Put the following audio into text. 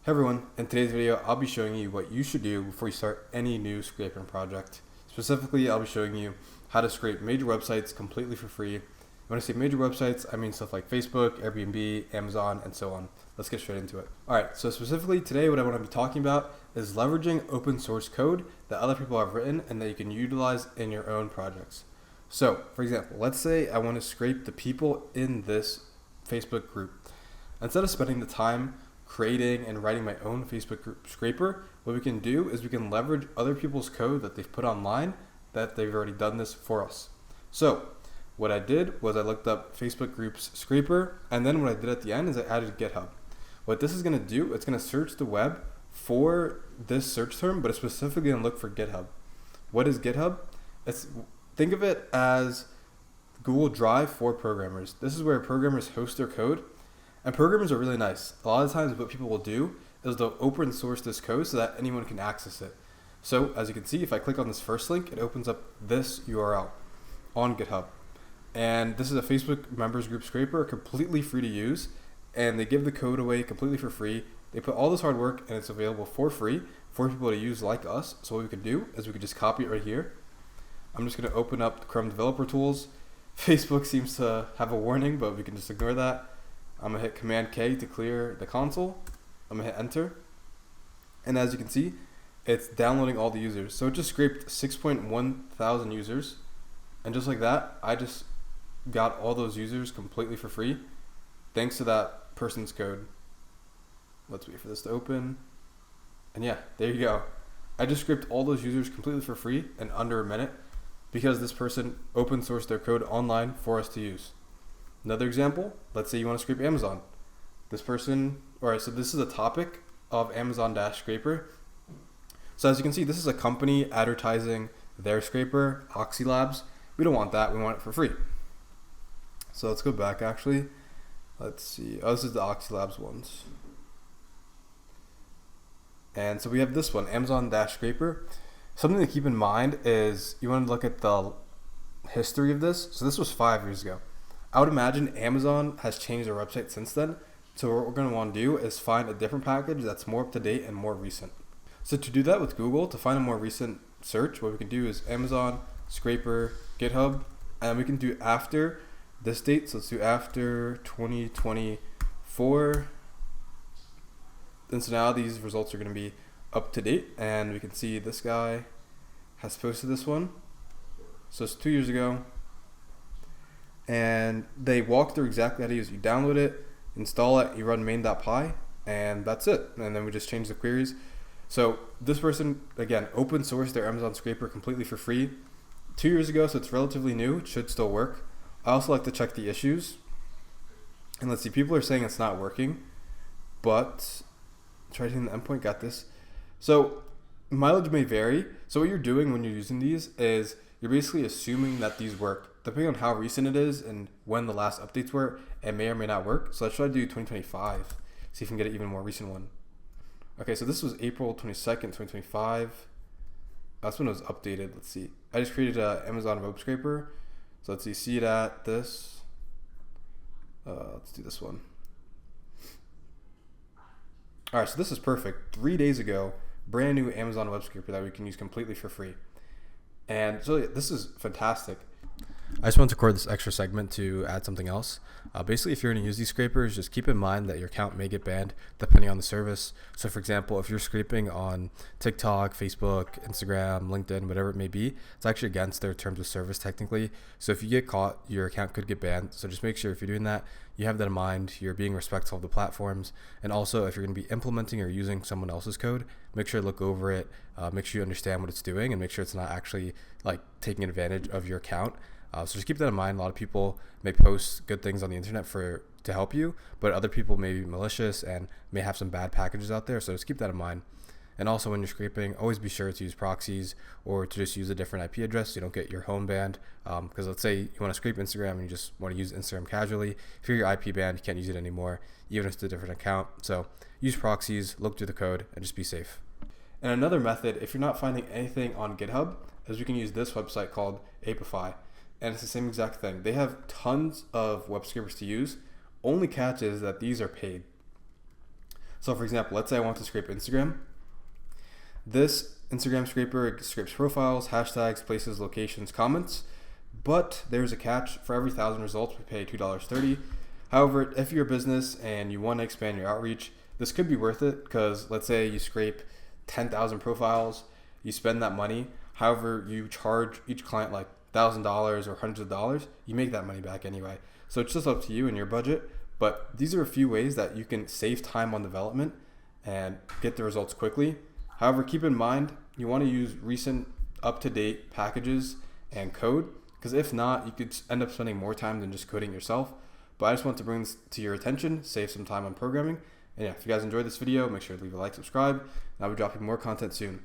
Hey everyone, in today's video I'll be showing you what you should do before you start any new scraping project. Specifically, I'll be showing you how to scrape major websites completely for free. When I say major websites, I mean stuff like Facebook, Airbnb, Amazon, and so on. Let's get straight into it. Alright, so specifically today what I want to be talking about is leveraging open source code that other people have written and that you can utilize in your own projects. So, for example, let's say I want to scrape the people in this Facebook group. Instead of spending the time creating and writing my own Facebook group scraper, what we can do is we can leverage other people's code that they've put online that they've already done this for us. So what I did was I looked up Facebook groups scraper, and then what I did at the end is I added GitHub. What this is going to do, it's going to search the web for this search term, but it's specifically going to look for GitHub. What is GitHub? Think of it as Google Drive for programmers. This is where programmers host their code. And programmers are really nice. A lot of times what people will do is they'll open source this code so that anyone can access it. So as you can see, if I click on this first link, it opens up this URL on GitHub. And this is a Facebook members group scraper, completely free to use. And they give the code away completely for free. They put all this hard work and it's available for free for people to use like us. So what we could do is we could just copy it right here. I'm just going to open up the Chrome developer tools. Facebook seems to have a warning, but we can just ignore that. I'm going to hit Command K to clear the console. I'm going to hit enter. And as you can see, it's downloading all the users. So it just scraped 6.1 thousand users. And just like that, I just got all those users completely for free thanks to that person's code. Let's wait for this to open. And yeah, there you go. I just scraped all those users completely for free in under a minute because this person open sourced their code online for us to use. Another example, let's say you want to scrape Amazon. This is a topic of Amazon Scraper. So as you can see, this is a company advertising their scraper, Oxy Labs. We don't want that, we want it for free. So let's go back actually. Let's see, this is the Oxy Labs ones. And so we have this one, Amazon Scraper. Something to keep in mind is you want to look at the history of this. So this was 5 years ago. I would imagine Amazon has changed their website since then. So what we're going to want to do is find a different package that's more up to date and more recent. So to do that with Google, to find a more recent search, what we can do is Amazon, Scraper, GitHub, and we can do after this date. So let's do after 2024. And so now these results are going to be up to date. And we can see this guy has posted this one. So it's 2 years ago. And they walk through exactly how to use it. You download it, install it, you run main.py, and that's it. And then we just change the queries. So this person, again, open sourced their Amazon scraper completely for free 2 years ago, so it's relatively new. It should still work. I also like to check the issues. And let's see, people are saying it's not working, but try hitting the endpoint, got this. So mileage may vary. So what you're doing when you're using these is you're basically assuming that these work. Depending on how recent it is and when the last updates were, it may or may not work. So let's try to do 2025. See if we can get an even more recent one. Okay, so this was April 22nd, 2025. That's when it was updated. Let's see. I just created an Amazon web scraper. So let's see it at this. Let's do this one. All right, so this is perfect. 3 days ago, brand new Amazon web scraper that we can use completely for free. And so this is fantastic. I just wanted to record this extra segment to add something else. Basically, if you're going to use these scrapers, just keep in mind that your account may get banned depending on the service. So for example, if you're scraping on TikTok, Facebook, Instagram, LinkedIn, whatever it may be, it's actually against their terms of service technically. So if you get caught, your account could get banned. So just make sure if you're doing that, you have that in mind. You're being respectful of the platforms. And also, if you're going to be implementing or using someone else's code, make sure to look over it, make sure you understand what it's doing, and make sure it's not actually like taking advantage of your account. So just keep that in mind. A lot of people may post good things on the internet to help you, but other people may be malicious and may have some bad packages out there. So just keep that in mind. And also when you're scraping, always be sure to use proxies or to just use a different IP address so you don't get your home banned. Because let's say you want to scrape Instagram and you just want to use Instagram casually. If your IP banned, you can't use it anymore, even if it's a different account. So use proxies, look through the code, and just be safe. And another method, if you're not finding anything on GitHub, is we can use this website called Apify. And it's the same exact thing. They have tons of web scrapers to use. Only catch is that these are paid. So for example, let's say I want to scrape Instagram. This Instagram scraper scrapes profiles, hashtags, places, locations, comments, but there's a catch. For every 1,000 results, we pay $2.30. However, if you're a business and you want to expand your outreach, this could be worth it because let's say you scrape 10,000 profiles, you spend that money. However, you charge each client like $1,000 or hundreds of dollars, you make that money back anyway. So it's just up to you and your budget. But these are a few ways that you can save time on development and get the results quickly. However, keep in mind, you want to use recent up-to-date packages and code, because if not, you could end up spending more time than just coding yourself. But I just want to bring this to your attention, save some time on programming. And yeah, if you guys enjoyed this video, make sure to leave a like, subscribe, and I'll be dropping more content soon.